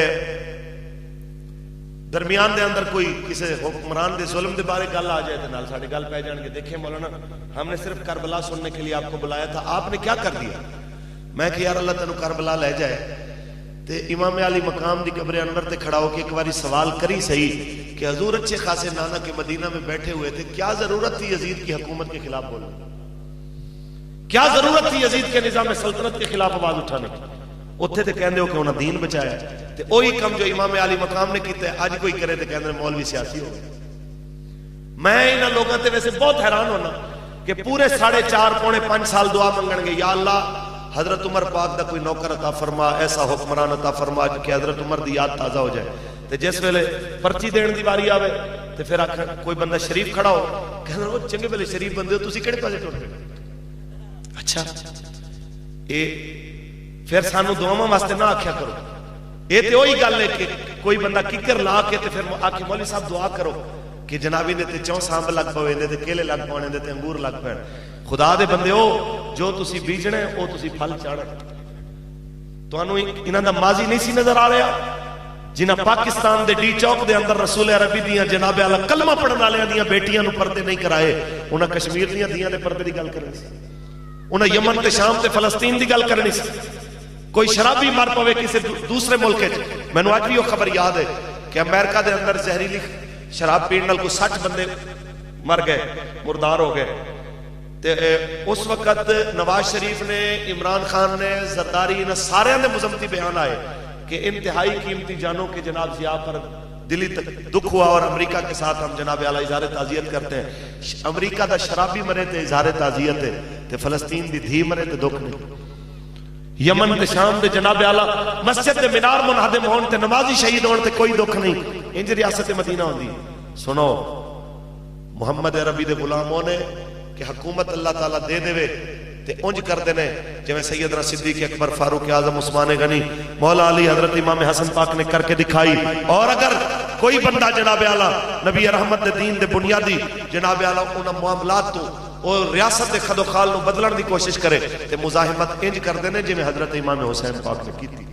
درمیان دے اندر کوئی کسی حکمران دے ظلم دے بارے گل آ جائے تو نال ساڑے گل پہ جان کے دیکھیں مولانا ہم نے صرف کربلا سننے کے لیے آپ کو بلایا تھا، آپ نے کیا کر دیا؟ میں کہ یار اللہ تینوں کربلا لے جائے تے امام علی مقام دی قبر انور تے کھڑا ہو کے ایک باری سوال کری صحیح کہ حضور اچھے خاصے نانا کے مدینہ میں بیٹھے ہوئے تھے، کیا ضرورت تھی یزید کی حکومت کے خلاف بولنے؟ کیا ضرورت تھی یزید کے نظام سلطنت کے خلاف آواز اٹھانے کی؟ اتھے تے کہندے ہو کہ انہاں دین بچایا تے وہی کم جو امام علی مقام نے کیتا ہے آج کوئی کرے تے کہندے مولوی سیاسی ہو گئے. میں انہاں لوگوں تے ویسے بہت حیران ہونا کہ پورے 4.5 پونے 5 سال دعا منگن گے یا اللہ حضرت عمر پاک دا کوئی نوکر عطا فرما، ایسا حکمران عطا فرما کہ حضرت عمر دی یاد تازہ ہو جائے. تے جس ویلے پرچی دین دی باری آوے تے پھر آکھن کوئی بندہ شریف کھڑا ہو کہندے وہ چنگے بھلے شریف بندے ہو تسی کہڑے پاسے ٹر گئے؟ اچھا اے پھر سانو دعاواں واسطے نہ آکھیا کرو. اے تے وہی گل ہے کہ کوئی بندہ ککر لا کے تے پھر آکھے مولوی صاحب دعا کرو کہ جنابی نے تے چوں سانب لگ پوے نے تے کیلے لگ پونے نے تے انگور لگ پین. خدا دے بندے ہو جو تسی بیجنے او تسی پھل چاڑھے. تانوں انہاں دا ماضی نہیں سی نظر آ رہا جنہاں پاکستان دے ڈی چوک دے اندر رسول عربی دیاں جناب اعلی کلمہ پڑھن والے دیاں بیٹیاں نو پردے نہیں کرائے، انہاں کشمیر دیاں دیاں دے پردے دی گل کرنی سی، انہاں یمن تے شام تے فلسطین دی گل کرنی سی. کوئی شرابی مر پوے کسی دوسرے ملک میں نے آج بھی وہ خبر یاد ہے کہ امریکہ دے اندر زہریلی شراب پین نال کو 60 بندے مر گئے، مردار ہو گئے. تے اس وقت نواز شریف نے، عمران خان نے، زرداری نے سارے نے مذمتی بیان آئے کہ انتہائی قیمتی جانوں کے جناب ضیاء پر دلی دکھ ہوا اور امریکہ کے ساتھ ہم جناب اعلیٰ اظہار تعزیت کرتے ہیں. امریکہ دا شرابی مرے تے اظہار تعزیت ہے تے فلسطین دی دھی مرے تے دکھ نہیں. یمن تے شام دے جناب اعلیٰ مسجد دے مینار منہدم ہون تے نمازی شہید ہون تے کوئی دکھ نہیں. انج ریاست مدینہ ہوندی. سنو محمد عربی دے غلاموں نے کہ حکومت اللہ تعالیٰ دے دے تے انج کر دینے جویں سیدنا صدیق اکبر فاروق اعظم عثمان غنی مولا علی حضرت امام حسن پاک نے کر کے دکھائی. اور اگر کوئی بندہ جناب اعلیٰ نبی رحمت دے دین دے بنیادی جناب اعلیٰ انہاں معاملات تو اور ریاست دے خد و خال نو بدلن دی کوشش کرے تے مزاحمت انج کر دینے جویں حضرت امام حسین پاک نے کی تھی.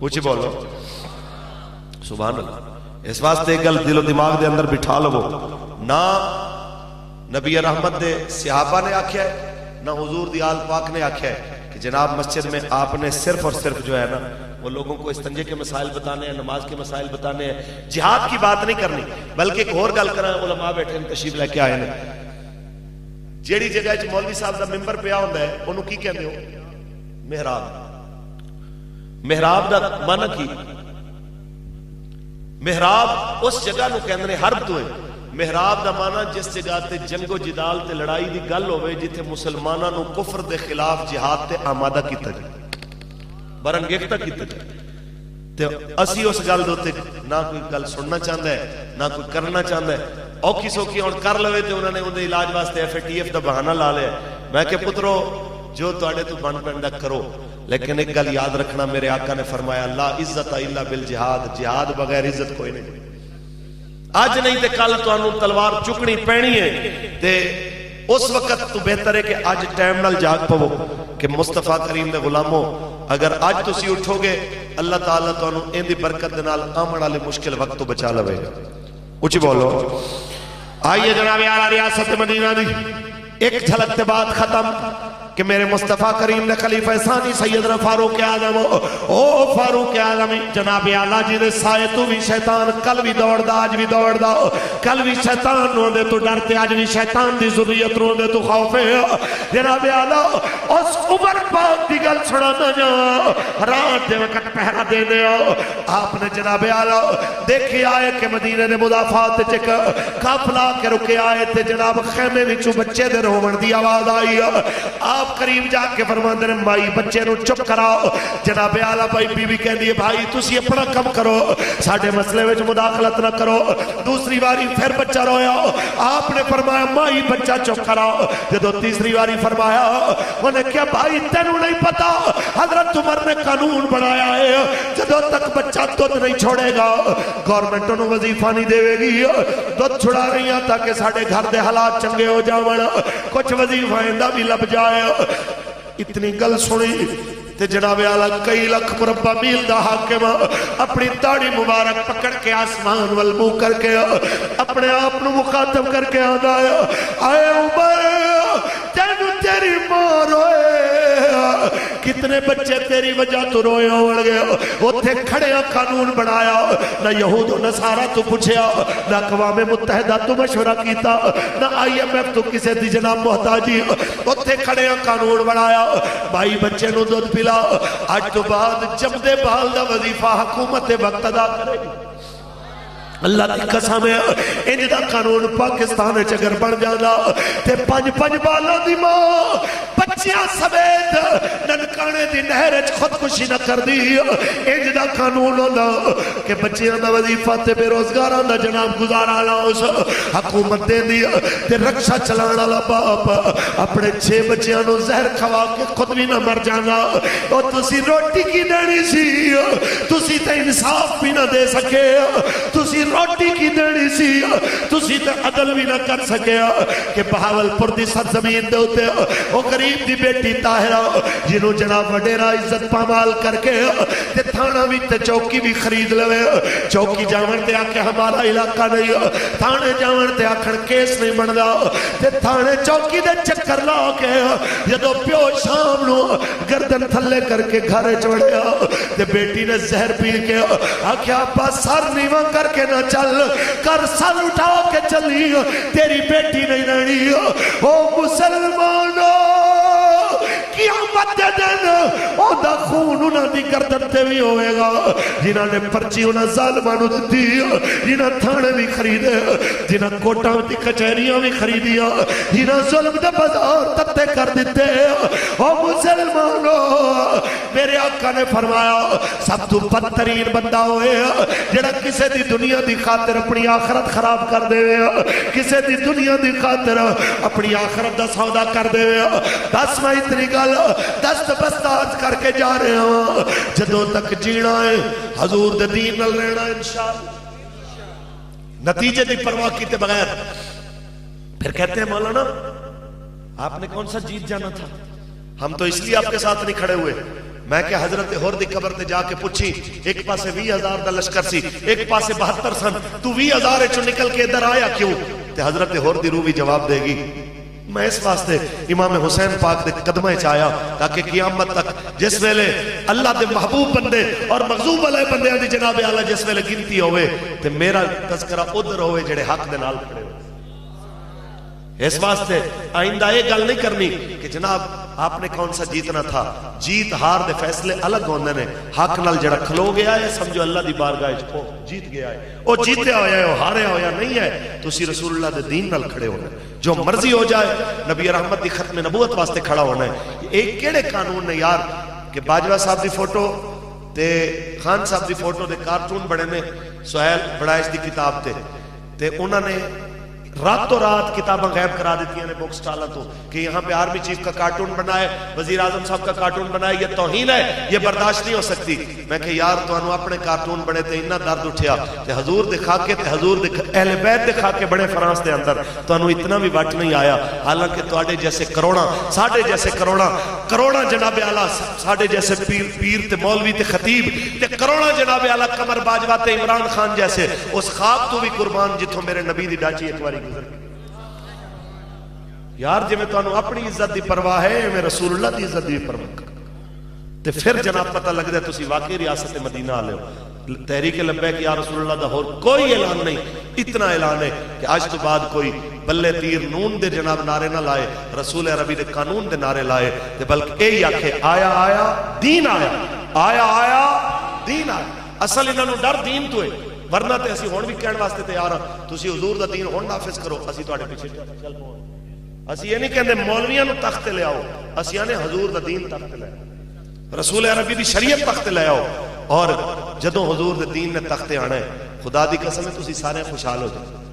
اونچی بولو سبحان اللہ. اس واسطے گل دل و دماغ دے اندر بٹھا لو نہ نبی رحمت دے صحابہ نے آکھیا ہے نہ حضور دی آل پاک نے آکھیا ہے کہ جناب مسجد میں آپ نے صرف اور صرف جو ہے نا وہ لوگوں کو استنجے کے مسائل بتانے ہیں، نماز کے مسائل بتانے ہیں، جہاد کی بات نہیں کرنی. بلکہ ایک اور گل کرنا علماء بیٹھے ہیں تشریف لے کے آئے ہیں جیڑی جگہ وچ مولوی صاحب دا ممبر پیا ہوندا ہے اونوں کی کہندے ہو؟ محراب. محراب دا معنی کی؟ محراب اس جگہ نو کہندے نے حرب تو ہے. محراب دا مانا جس جگہ تے جنگ و جدال تے لڑائی دی گل ہوئے جتھے مسلماناں نو کفر دے خلاف جہاد تے آمادہ کیتا جائے، برانگیختہ کیتا جائے، تے اسی اس گل دوتے نہ کوئی گل سننا چاہتا ہے نہ کوئی کرنا چاہتا ہے، اوکھی سوکھی اور کر لوے تے انہوں نے اندے علاج واسطے FATF دا بہانہ لا لیا۔ میں کہ پترو جو تواڈے تو بن پیندا کرو، لیکن ایک گل یاد رکھنا، میرے آقا نے فرمایا لا عزت الا بالجہاد، جہاد بغیر عزت کوئی نہیں۔ آج نہیں تے کل تانوں تلوار چکنی پینی ہے، تے اس وقت تو بہتر ہے کہ آج ٹائم نال جاگ پو کہ مصطفیٰ کریم دے غلاموں اگر آج تسی اٹھو گے اللہ تعالیٰ تانوں ان دی برکت دے نال آمن والے مشکل وقت تو بچا لوے گا۔ اچھی بولو۔ آئیے جناب اعلیٰ ریاست مدینہ دی ایک جھلک تے بات ختم کہ میرے مصطفیٰ کریم نے خلیفہ ثانی سیدنا فاروق اعظم او فاروق اعظم جناب اعلیٰ جی دے سائے تو بھی شیطان کل بھی دوڑ دا آج بھی دوڑ دا، کل بھی شیطان رو دے تو ڈرتے آج بھی شیطان دی ذریت رو دے تو خوف ہے۔ جناب اعلیٰ اس عمر پاک دی گل سنانا جا رات دے وقت پہرا دے دے آپ نے جناب اعلیٰ دیکھے آئے کہ مدینہ دے مضافات چک کافلا کے رکے آئے تھے، جناب خیمے وچوں بچے دے رومن دی آواز آئی، آپ قریب جا کے فرماندے نے مائی بچے نو چپ کراؤ۔ جناب اعلیٰ بھائی بی بی کہندی ہے بھائی تسی اپنا کم کرو، ساڈے مسئلے وچ مداخلت نہ کرو۔ دوسری باری پھر بچہ رویا، آپ نے فرمایا مائی بچہ چپ کراؤ۔ جدو تیسری باری فرمایا انہیں کیا بھائی تینوں نہیں پتا حضرت عمر نے قانون بنایا ہے جدو تک بچہ دودھ نہیں چھوڑے گا گورنمنٹ انہوں وظیفہ نہیں دے گی، دودھ چھڑا رہی ہیں تاکہ ساڑھے گھر دے حالات چنگے ہو جاؤں، کچھ وظیفہ اندہ بھی لب جائے۔ اتنی گل سنی تے جناب اعلیٰ کئی لکھ مربع میل دا حاکم اپنی داڑھی مبارک پکڑ کے آسمان والمو کر کے اپنے آپ نو مخاطب کر کے آدھا آئے عمر تینو تیری ماں روئے، کتنے بچے تیری وجہ تو روئے ہوڑ گئے، وہ تھے کھڑے قانون بنایا، نہ یہود و نصارہ تو پوچھیا، نہ اقوام متحدہ تو مشورہ کیتا، نہ IMF تو کسے دی جناب محتاجی، وہ تھے کھڑے قانون بنایا بھائی بچے نو دودھ پلا، آج تو بعد جب دے بال دا وظیفہ حکومت وقت ادا کرے گی۔ اللہ کی قسم ہے انج دا قانون پاکستان اگر بڑھ جانا تے پنج بالا دی ماں بچیاں سمیت ننکانے دی نہرچ خودکشی نہ کر دی، انج دا قانون ہونا کہ بچیاں دا وظیفہ تے بے روزگاران دا جناب گزارا لاؤس حکومت دے دی تے رکشہ چلانا لا باپ اپنے 6 بچیاں نو زہر کھوا کے خود بھی نہ مر جانا، اور تسی روٹی کی دینی سی، تسی تے انصاف بھی نہ دے سکے، تسی روٹی کی دینی سی، تسی تے عدل بھی نہ کر سکے کہ بہاول پر دی سرزمین دے ہوتے وہ غریب دی بیٹی طاہرہ جنہوں جناب وڈیرہ عزت پامال کر کے تے تھانہ بھی تے چوکی بھی خرید لوے، چوکی جاون تے آکے ہمارا علاقہ نہیں، تھانے جاون تے آکھن کیس نہیں بندا تے تھانے چوکی دے چکر لا کے جدو پیو شام نو گردن تھلے کر کے گھر چوڑیا تے بیٹی نے زہر پی کے آکھیا ابا سر نیواں کر کے نہ چل کر سر اٹھا کے چلی تیری بیٹی نہیں رہنی، او مسلمانوں قیامت دن او دا خون انہاں دی گردن تے بھی ہوئے گا جنہاں نے پرچی انہاں ظالمانوں دی، جنہاں تھانے بھی خریدے، جنہاں کوٹاں دی کچہریاں بھی خریدیا، جنہاں ظلم دے بازار تتے کر دیتے۔ او مسلمانوں میرے آقا نے فرمایا سب تو بدترین بندہ ہوئے جڑا کسے دی دنیا دی خاطر اپنی آخرت خراب کر دے، کسے دی دنیا دی خاطر اپنی آخرت دا سودا کر دے۔ دس میں اتنی گل دست بستاز کر کے جا رہے ہوں جدوں تک جینا ہے حضور دے دین نل رہنا انشاءاللہ، نتیجے دی پرواہ کیتے بغیر۔ پھر کہتے ہیں مولانا آپ نے کون سا جیت جانا تھا، ہم تو اس لیے آپ کے ساتھ نہیں کھڑے ہوئے۔ میں کہ حضرت ہور دی قبر تے جا کے پوچھی ایک پاسے 20,000 دا لشکر سی ایک پاسے 72 سن، تو 20,000 چو نکل کے ادھر آیا کیوں؟ تے حضرت ہور دی روح بھی جواب دے گی میں اس واسطے امام حسین پاک دے قدمہ چاہیا تاکہ قیامت تک جس ویلے اللہ دے محبوب بندے اور مغضوب علیہ بندے دی جناب اعلیٰ جس ویلے گنتی ہوئے تے میرا تذکرہ ادھر ہوئے جڑے حق دے نال کھڑے ہوئے۔ اس واسطے آئندہ یہ گل نہیں کرنی کہ جناب آپ نے کون سا جیتنا تھا؟ جیت ہار دے فیصلے الگ ہوندے نے. حق نال جڑا کھلو گیا ہے سمجھو اللہ دی بارگاہ وچ او جیت گیا ہے. او جیتیا ہویا ہے، او ہاریا ہویا نہیں ہے. تسی رسول اللہ دے دین نال کھڑے ہونا، جو مرضی ہو جائے نبی رحمت دی ختم نبوت واسطے کھڑا ہونا ہے. ایک کیڑے قانون نے یار کہ باجوہ صاحب دی فوٹو تے خان صاحب دی فوٹو دے کارٹون بڑے نے سہیل بڑائش دی کتاب تے انہوں نے راتوں رات کتابیں غائب کرا دیتی ہیں بک سٹالہ تو کہ یہاں پہ آرمی چیف کا کارٹون بنا ہے، وزیر اعظم صاحب کا کارٹون بنا ہے، یہ توہین ہے، یہ برداشت نہیں ہو سکتی. میں کہ یار تو انہوں اپنے کارٹون بڑے تے انہا درد اٹھیا تے حضور دکھا کے تے حضور اہل بیت دکھا کے بڑے فرانس دے اندر تو انہوں اتنا بھی وٹ نہیں آیا. حالانکہ توڑے جیسے کروڑا ساڑھے جیسے کروڑا جناب اعلیٰ ساڑھے جیسے پیر تے مولوی تے خطیب تے کروڑا جناب اعلیٰ قمر باجوہ تے عمران خان جیسے اس خواب تو بھی قربان جتوں میرے نبی دی ڈاچی ایک واری گزر گئی. یار جی میں تو انہوں اپنی عزت دی پرواہ ہے میں رسول اللہ دی عزت دی پرواہ تے پھر جناب پتہ لگ دے تسی واقعی ریاست مدینہ آ لے ہو. تحریک لبیک یا رسول اللہ دا اور کوئی اعلان نہیں. اتنا اعلان ہے کہ آج تو بعد کوئی بلے تیر نون دے جناب نعرے نہ لائے، رسول عربی دے قانون دے نعرے لائے تے بلکہ اے آکھے آیا آیا دین آیا، آیا آیا دین آیا. اصل انہوں نے ڈر دین تو ہے، ورنہ تے اسی ہون بھی کہنے واسطے تیار ہاں تسی حضور دا دین ہون نافذ کرو، اسی تو آڑے پیچھے چل پاؤ. اسی یہ نہیں کہندے مولویاں نو تخت لے آؤ، اسی آنے حضور دا دین تخت لے آؤ، رسول عربی دی شریعت تخت لے آؤ. اور جدوں حضور دے دین نے تخت آنا ہے خدا دی قسم ہے تسی سارے خوشحال ہو جائے.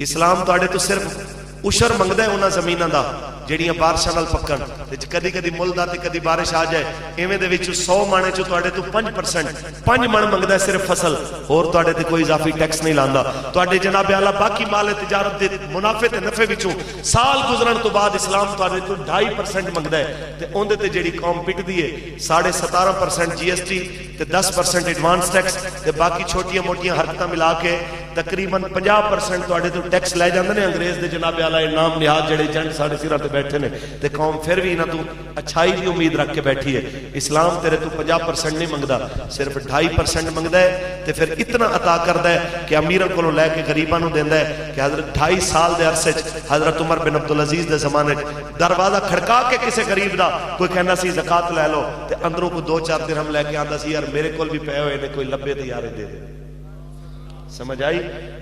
اسلام تو آڑے تو صرف اشر منگدہ ہے انہاں زمینہ دا جیڑیاں بارشاں نال پکن کدی کدی مل دا تے کدی بارش آ جائے ایویں دے وچ 100 مانے چ تواڈے تو 5% 5 من منگدا ہے صرف فصل، اور تواڈے تے کوئی اضافی ٹیکس نہیں لاندا. تواڈے جناب اعلی باقی مال تجارت دے منافع تے نفع وچوں سال گزرن تو بعد اسلام تواڈے تو 2.5% منگدا ہے تے اون دے تے جیڑی قوم پٹدی ہے 17.5% جی ایس ٹی تے 10% ایڈوانس ٹیکس تے باقی چھوٹیاں موٹیاں حرکتاں ملا کے تقریباً 50% تواڈے تو ٹیکس لے جاندے نے انگریز دے جناب اعلی نام نہاد جڑے جنڈ ساڈے سراں تے بیٹھے نے تے قوم پھر بھی انہاں تو اچھائی دی امید رکھ کے بیٹھی ہے. اسلام تیرے تو 50% نہیں منگدا، صرف 2.5% منگدا ہے تے پھر اتنا عطا کردا ہے کہ امیراں کولوں لے کے غریباں نوں دیندا ہے کہ حضرت 2.5 سال دے عرصے وچ حضرت عمر بن عبدالعزیز دے زمانے دروازہ کھڑکا کے کسے غریب دا کوئی کہنا سی زکات لے لو تے اندروں کو 2-4 درہم لے کے آندا سی یار میرے کول بھی پئے ہوئے نے کوئی لبے تے یار دے دے. سمجھ آئی؟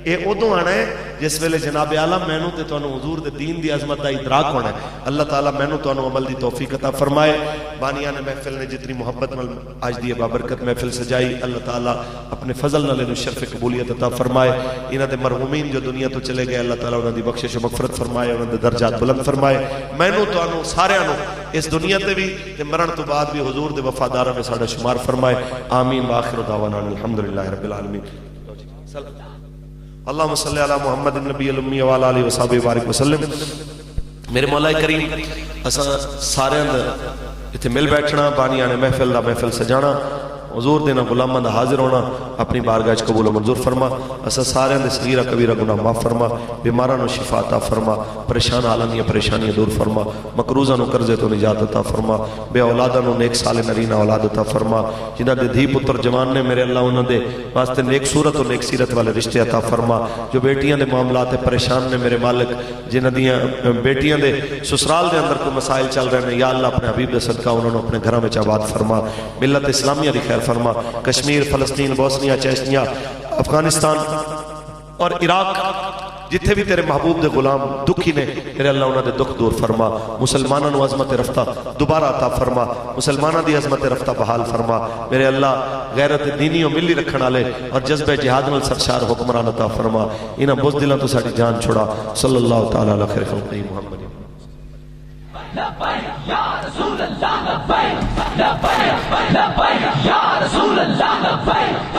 اے ادوں آنا ہے جس ویلے جناب اعلیٰ مینوں تے تانوں حضور دے دین دی عظمت دا ادراک ہونا ہے. اللہ تعالیٰ مینوں تانوں عمل دی توفیق عطا فرمائے. بانیان محفل نے جتنی محبت نال آج دی بابرکت محفل سجائی اللہ تعالیٰ اپنے فضل نال انہوں شرف قبولیت عطا فرمائے. انہاں دے مرحومین جو دنیا تو چلے گئے اللہ تعالیٰ انہاں دی بخشش و مغفرت فرمائے، انہاں دے درجات بلند فرمائے. مینوں تانوں سارے نوں اس دنیا تے بھی تے مرن تو بعد بھی حضور دے وفاداراں میں ساڈا شمار فرمائے. آمین وآخر دعوانا الحمدللہ رب العالمین. اللہم صلی علی محمد النبی الامی وعلی آلہ وصحبہ وبارک وسلم. میرے مولا کریم اساں سارے اتنے مل بیٹھنا بانیان محفل دا محفل سجانا حضور دینا غلاماں دا حاضر ہونا اپنی بارگاہ قبول و منظور فرما. اساں سارے دے صغیرہ کبیرہ گناہ معاف فرما، بیماراں نو شفا عطا فرما، پریشان عالمیاں پریشانیاں دور فرما، مقروضاں نو قرضے تو نجات عطا فرما، بے اولاداں نو نیک سال نرینہ اولاد عطا فرما. جنہاں دے دھی پتر جوان نے میرے اللہ انہاں دے واسطے نیک صورت و نیک سیرت والے رشتے عطا فرما. جو بیٹیاں دے معاملات پریشان نے میرے مالک جنہاں دیاں بیٹیاں دے سسرال دے اندر کوئی مسائل چل رہے ہیں یا اللہ اپنے حبیب دے صدقہ انہوں نے اپنے گھراں وچ آباد فرما. ملت اسلامیہ دی خیر فرما. کشمیر، فلسطین، بوسنیا، چیچنیا، افغانستان اور عراق جتھے بھی تیرے محبوب دے غلام دکھی نے میرے اللہ انہاں دے دکھ دور فرما. مسلمانوں نو عظمت رفتہ دوبارہ عطا فرما، مسلمانوں دی عظمت رفتہ بحال فرما. میرے اللہ غیرت دینی و ملی رکھن والے اور جذبہ جہاد نال سرشار حکمران عطا فرما. انہاں بزدلاں تو ساڈی جان چھڑا. صلی اللہ تعالی علی خیر خلقہ محمد. لبیک یا رسول اللہ لبیک، لبیک لبیک یا رسول اللہ لبیک.